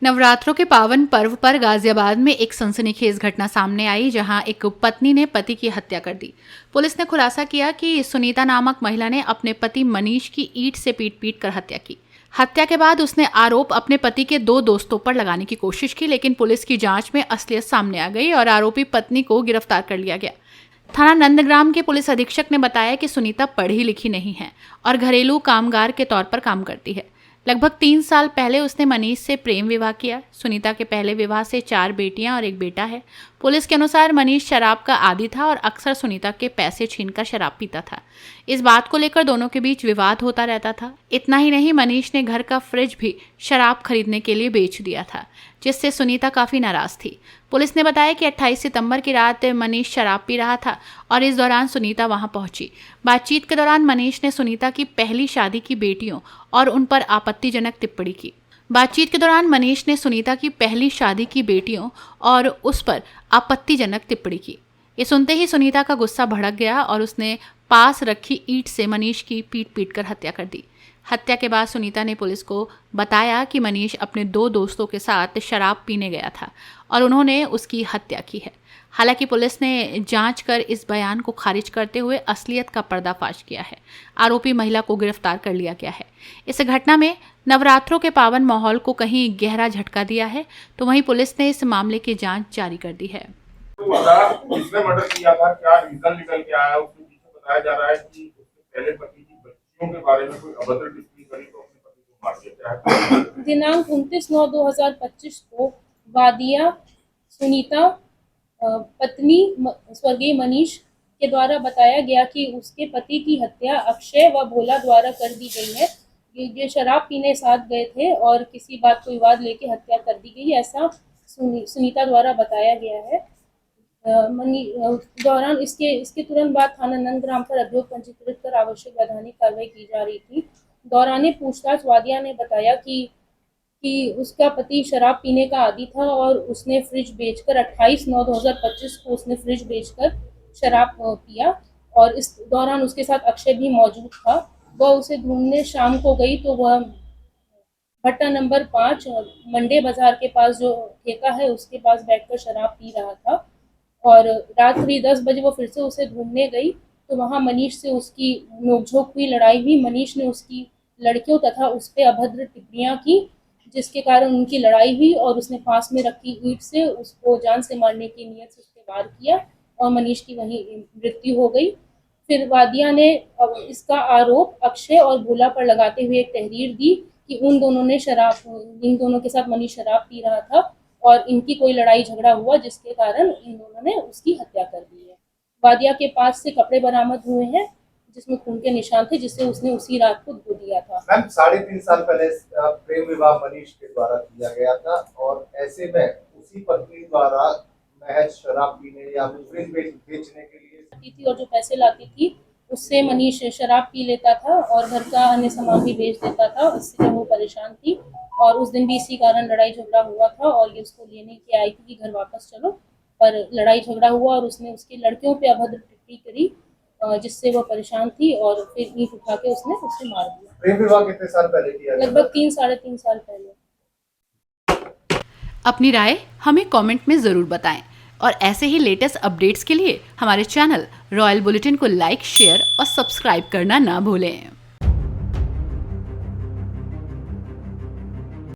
नवरात्रों के पावन पर्व पर गाजियाबाद में एक सनसनीखेज घटना सामने आई, जहां एक पत्नी ने पति की हत्या कर दी। पुलिस ने खुलासा किया कि सुनीता नामक महिला ने अपने पति मनीष की ईंट से पीट कर हत्या की। हत्या के बाद उसने आरोप अपने पति के 2 दोस्तों पर लगाने की कोशिश की, लेकिन पुलिस की जांच में असलियत सामने आ गई और आरोपी पत्नी को गिरफ्तार कर लिया गया। थाना नंदग्राम के पुलिस अधीक्षक ने बताया कि सुनीता पढ़ी लिखी नहीं है और घरेलू कामगार के तौर पर काम करती है। लगभग 3 साल पहले उसने मनीष से प्रेम विवाह किया। सुनीता के पहले विवाह से 4 बेटियां और 1 बेटा है। पुलिस के अनुसार मनीष शराब का आदी था और अक्सर सुनीता के पैसे छीनकर शराब पीता था। इस बात को लेकर दोनों के बीच विवाद होता रहता था। इतना ही नहीं, मनीष ने घर का फ्रिज भी शराब खरीदने के लिए बेच दिया था, जिससे सुनीता काफी नाराज थी। पुलिस ने बताया कि 28 सितंबर की रात मनीष शराब पी रहा था और इस दौरान सुनीता वहां पहुंची। बातचीत के दौरान मनीष ने सुनीता की पहली शादी की बेटियों और उन पर आपत्तिजनक टिप्पणी की। बातचीत के दौरान मनीष ने सुनीता की पहली शादी की बेटियों और उस पर आपत्तिजनक टिप्पणी की। ये सुनते ही सुनीता का गुस्सा भड़क गया और उसने पास रखी ईंट से मनीष की पीट कर हत्या कर दी। हत्या के बाद सुनीता ने पुलिस को बताया कि मनीष अपने 2 दोस्तों के साथ शराब पीने गया था और उन्होंने उसकी हत्या की है। हालांकि पुलिस ने जांच कर इस बयान को खारिज करते हुए असलियत का पर्दाफाश किया है। आरोपी महिला को गिरफ्तार कर लिया गया है। इस घटना में नवरात्रों के पावन माहौल को कहीं गहरा झटका दिया है, तो वहीं पुलिस ने इस मामले की जांच जारी कर दी है। किसने मर्डर किया था, क्या रीजन निकल के आया, उसके पीछे बताया जा रहा है कि उसके पहले पति की बच्चियों के बारे में कोई अभद्र टिप्पणी करी तो अपने पति को मार दिया। दिनांक 29/9/2025 को वादिया सुनीता पत्नी स्वर्गीय मनीष के द्वारा बताया गया कि उसके पति की हत्या अक्षय व भोला द्वारा कर दी गई है। ये शराब पीने साथ गए थे और किसी बात को विवाद लेके हत्या कर दी गई, ऐसा सुनीता द्वारा बताया गया है। दौरान इसके तुरंत बाद थाना नंदग्राम पर अभियोग पंजीकृत कर आवश्यक वैधानिक कार्रवाई की जा रही थी। दौरान पूछताछ वादिया ने बताया कि उसका पति शराब पीने का आदी था और उसने फ्रिज बेचकर 28/9/2025 को उसने फ्रिज बेचकर शराब पिया और इस दौरान उसके साथ अक्षय भी मौजूद था। वह उसे ढूंढने शाम को गई तो वह भट्टा नंबर 5 मंडे बाजार के पास जो ठेका है उसके पास बैठकर शराब पी रहा था और रात्रि 10 बजे वो फिर से उसे ढूंढने गई तो वहाँ मनीष से उसकी नोकझोंक हुई, लड़ाई हुई। मनीष ने उसकी लड़कियों तथा उस पर अभद्र टिप्पणियाँ की, जिसके कारण उनकी लड़ाई हुई और उसने पास में रखी ईंट से उसको जान से मारने की नीयत से उस पर वार किया और मनीष की वहीं मृत्यु हो गई। फिर वादिया ने इसका आरोप अक्षय और भोला पर लगाते हुए एक तहरीर दी कि इन दोनों के साथ मनीष शराब पी रहा था और इनकी कोई लड़ाई झगड़ा हुआ, जिसके कारण इन दोनों ने उसकी हत्या कर दी है। वादिया के पास से कपड़े बरामद हुए हैं जिसमें खून के निशान थे, जिससे उसने उसी रात को धो दिया था। मैम 3.5 साल पहले प्रेम विवाह मनीष के द्वारा किया गया था और ऐसे में उसी पत्नी द्वारा महज शराब पीने या फ्रिज बेचने के लिए थी और जो पैसे लाती थी उससे मनीष शराब पी लेता था और घर का अन्य सामान भी बेच देता था। इससे वो परेशान थी और उस दिन भी इसी कारण लड़ाई झगड़ा हुआ था और ये उसको लेने के आई थी कि घर वापस चलो, पर लड़ाई झगड़ा हुआ और उसने उसकी लड़कियों पे अभद्र टिप्पणी करी जिससे वो परेशान थी और फिर ईंट उठा के उसने उसे मार दिया। प्रेम विवाह कितने साल पहले किया? लगभग 3-3.5 साल पहले। अपनी राय हमें कमेंट में ज़रूर बताएं और ऐसे ही लेटेस्ट अपडेट्स के लिए हमारे चैनल रॉयल बुलेटिन को लाइक, शेयर और सब्सक्राइब करना ना भूलें।